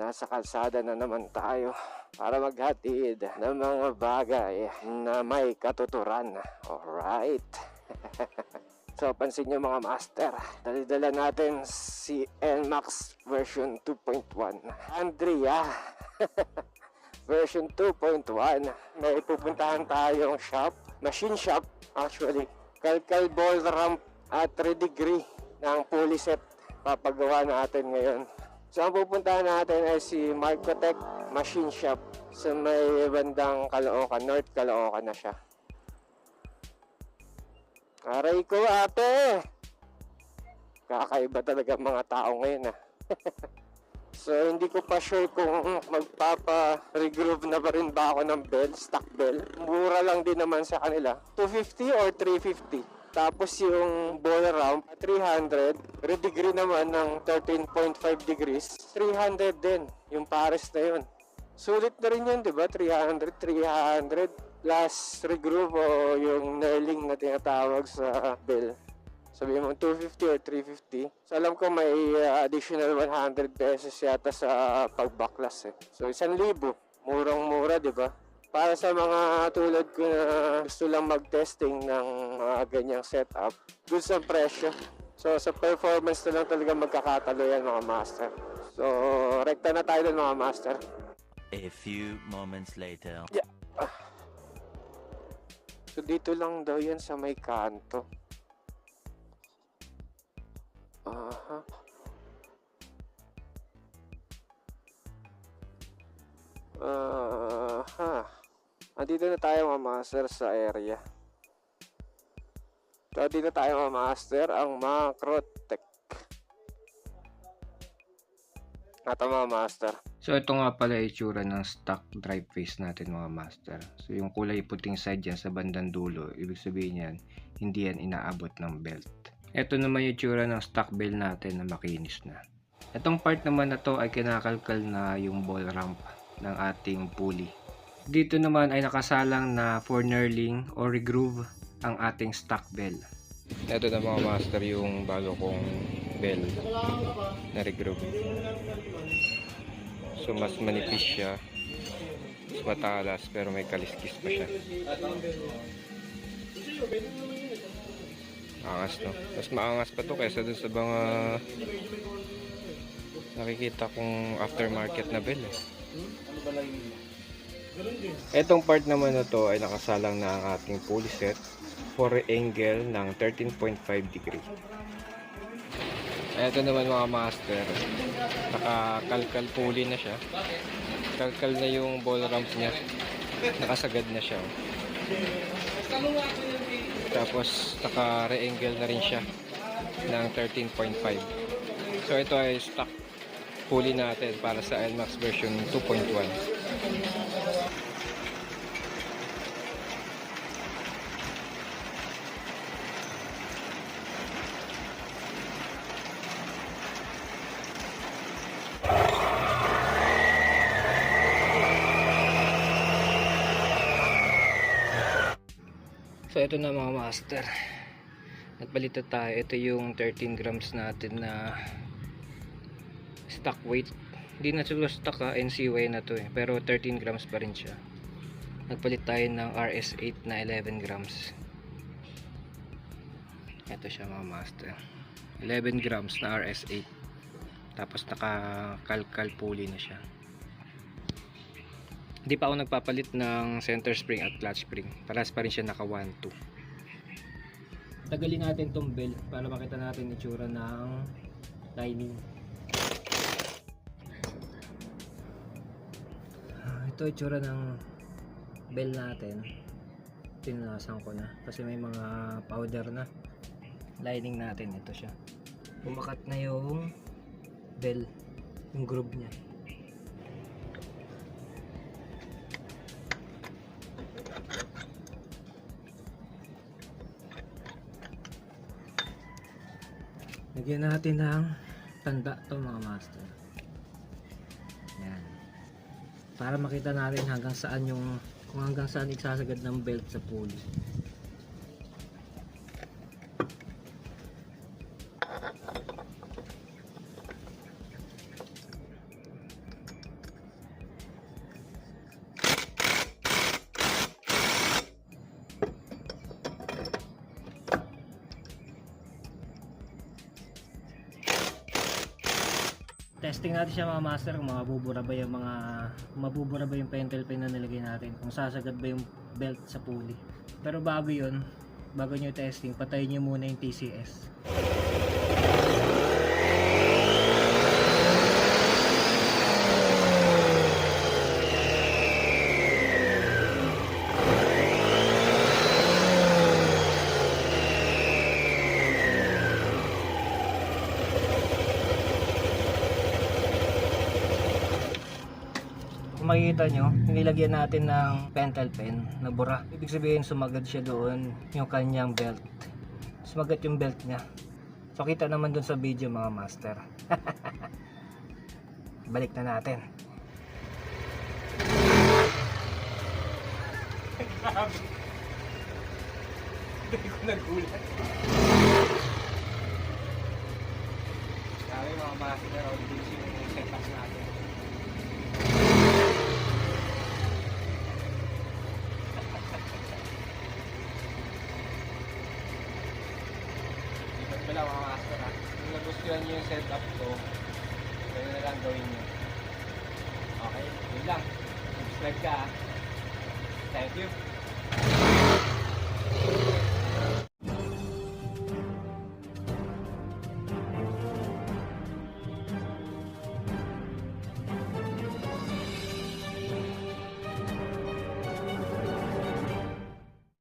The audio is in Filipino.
nasa kalsada na naman tayo para maghatid ng mga bagay na may katuturan. Alright. So pansin nyo mga master, dala natin si NMAX version 2.1 Andrea version 2.1. May pupuntahan tayong shop, machine shop actually, kalkal ball ramp at 3 degree ng pulley set papagawa natin ngayon. So ang pupuntahan natin ay si Marcotech Machine Shop sa may bandang Caloocan, North Caloocan na siya. Aray ko ate! Kakaiba talaga mga tao ngayon So hindi ko pa sure kung magpapa-regroove na pa rin ba ako ng bell, stock bell. Mura lang din naman sa kanila. 250 or 350. Tapos yung ball ramp, 300. Redegree naman ng 13.5 degrees. 300 din. Yung pares na yun. Sulit na rin yun, diba? 300 plus regroove o yung knurling na tinatawag sa bell. Sabihin mo 250 or 350. So alam ko may additional 100 pesos yata sa pagbaklas So 1,000. Murang-mura, diba? Para sa mga tulad ko na gusto lang mag-testing ng mga ganyang setup, good sa presyo. So sa performance na lang talaga magkakatalo yan mga master. So rekta na tayo dun mga master. A few moments later. Yeah. So dito lang daw yan sa may kanto. Aha. Andito na tayo mga master sa area. So dito tayo mga master ang Macrotech. Ito mga master. So ito nga pala itsura ng stock drive face natin mga master. So yung kulay puting side yan sa bandang dulo, ibig sabihin yan, hindi yan inaabot ng belt. Ito naman yung itsura ng stock bell natin na makinis na. Itong part naman na to ay kinakalkal na yung ball ramp ng ating pulley. Dito naman ay nakasalang na for knurling or regroove ang ating stock bell. Ito na mga master yung bago kong bell na regroove. So mas manipis siya, mas matalas pero may kaliskis pa siya. Angas no? Mas maangas pa to kaysa dun sa mga nakikita kong aftermarket na bell Etong part naman na to ay nakasalang na ang ating pulley set for angle ng 13.5 degree. Ito naman mga master, nakakalkal pulley na siya. Kalkal na yung ball ramp niya, nakasagad na siya. Tapos naka-re-angle na rin siya ng 13.5. So ito ay stock pulley natin para sa NMAX version 2.1. So ito na mga master, nagbalita tayo. Ito yung 13 grams natin na stock weight. Hindi na siguro stock NCY na to pero 13 grams pa rin siya. Nagpalit tayo ng RS8 na 11 grams. Ito siya mga master, 11 grams na RS8. Tapos naka-kalkal pulley na siya. Hindi pa ako nagpapalit ng center spring at clutch spring. Paras pa rin siya naka 1-2. Tagalin natin tong bell para makita natin itsura ng lining. Ito itsura ng bell natin. Tinunasan ko na kasi may mga powder na. Lining natin, ito siya. Bumakat na yung bell, yung groove niya. Lagyan natin ng tanda to mga master. Yan. Para makita natin hanggang saan kung hanggang saan iksasagad ng belt sa pulley. Testing natin siya mga master kung mabubura ba yung pentel pin na nilagay natin, kung sasagad ba yung belt sa pulley. Pero bago nyo testing, patayin nyo muna yung TCS. Kung makikita nyo, nilagyan natin ng pentel pen na bura. Ibig sabihin sumagad siya doon yung kanyang belt. Sumagat yung belt niya. So kita naman doon sa video mga master. Balik na natin. Grabe. Hindi ko nagulat. Grabe mga master, all this yung setup natin. Wala mga master ha. Kung nagustuhan nyo yung setup ko, gano'n na lang gawin nyo. Okay, yun lang. Subscribe ka ha. Thank you.